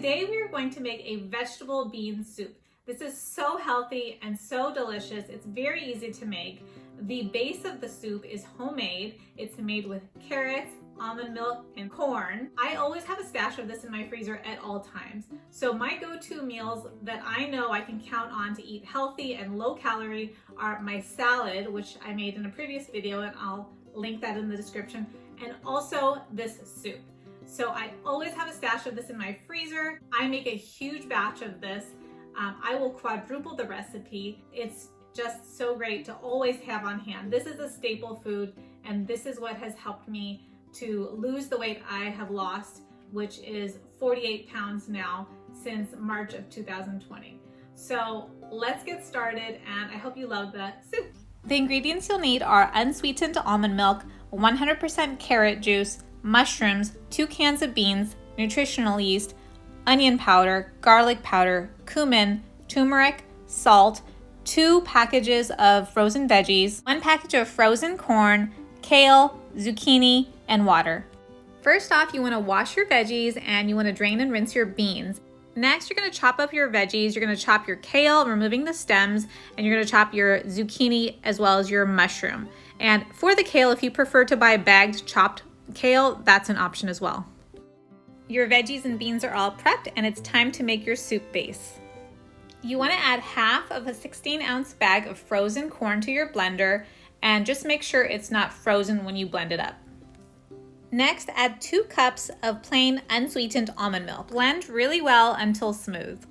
Today we are going to make a vegetable bean soup. This is so healthy and so delicious. It's very easy to make. The base of the soup is homemade. It's made with carrots, almond milk, and corn. I always have a stash of this in my freezer at all times. So my go-to meals that I know I can count on to eat healthy and low calorie are my salad, which I made in a previous video, and I'll link that in the description, and also this soup. So I always have a stash of this in my freezer. I make a huge batch of this. I will quadruple the recipe. It's just so great to always have on hand. This is a staple food, and this is what has helped me to lose the weight I have lost, which is 48 pounds now since March of 2020. So let's get started, and I hope you love the soup. The ingredients you'll need are unsweetened almond milk, 100% carrot juice, mushrooms, 2 cans of beans, nutritional yeast, onion powder, garlic powder, cumin, turmeric, salt, 2 packages of frozen veggies, 1 package of frozen corn, kale, zucchini, and water. First off, you want to wash your veggies and you want to drain and rinse your beans. Next, you're going to chop up your veggies. You're going to chop your kale, removing the stems, and you're going to chop your zucchini as well as your mushroom. And for the kale, if you prefer to buy bagged chopped kale, that's an option as well. Your veggies and beans are all prepped, and it's time to make your soup base. You want to add half of a 16-ounce bag of frozen corn to your blender, and just make sure it's not frozen when you blend it up. Next, add 2 cups of plain unsweetened almond milk. Blend really well until smooth.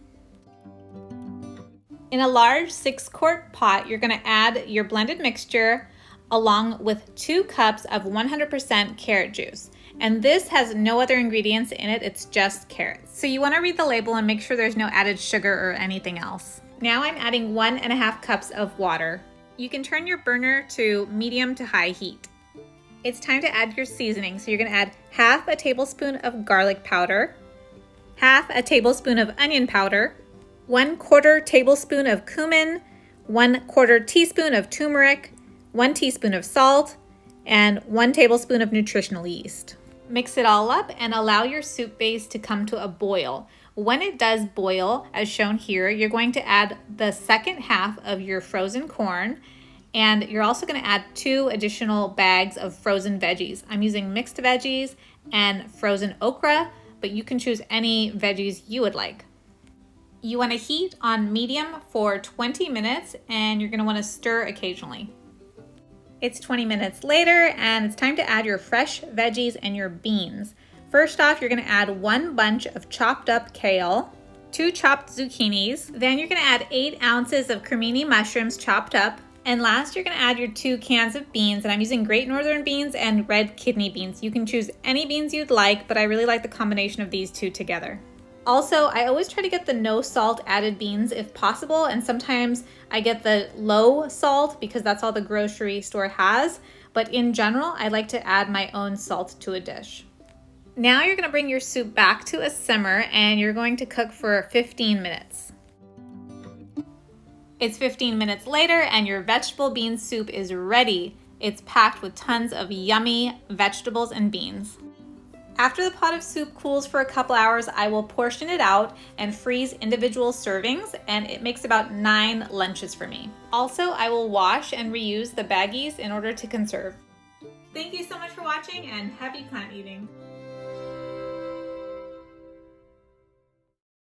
In a large 6-quart pot, you're going to add your blended mixture along with 2 cups of 100% carrot juice. And this has no other ingredients in it, it's just carrots. So you want to read the label and make sure there's no added sugar or anything else. Now I'm adding 1.5 cups of water. You can turn your burner to medium to high heat. It's time to add your seasoning. So you're going to add half a tablespoon of garlic powder, half a tablespoon of onion powder, 1/4 tablespoon of cumin, 1/4 teaspoon of turmeric, 1 teaspoon of salt, and 1 tablespoon of nutritional yeast. Mix it all up and allow your soup base to come to a boil. When it does boil, as shown here, you're going to add the second half of your frozen corn, and you're also going to add 2 additional bags of frozen veggies. I'm using mixed veggies and frozen okra, but you can choose any veggies you would like. You want to heat on medium for 20 minutes, and you're going to want to stir occasionally. It's 20 minutes later, and it's time to add your fresh veggies and your beans. First off, you're going to add 1 bunch of chopped up kale, 2 chopped zucchinis, then you're going to add 8 ounces of cremini mushrooms chopped up, and last you're going to add your 2 cans of beans, and I'm using Great Northern beans and red kidney beans. You can choose any beans you'd like, but I really like the combination of these 2 together. Also, I always try to get the no salt added beans if possible, and sometimes I get the low salt because that's all the grocery store has, but in general, I like to add my own salt to a dish. Now you're going to bring your soup back to a simmer, and you're going to cook for 15 minutes. It's 15 minutes later, and your vegetable bean soup is ready. It's packed with tons of yummy vegetables and beans. After the pot of soup cools for a couple hours, I will portion it out and freeze individual servings, and it makes about 9 lunches for me. Also, I will wash and reuse the baggies in order to conserve. Thank you so much for watching, and happy plant eating.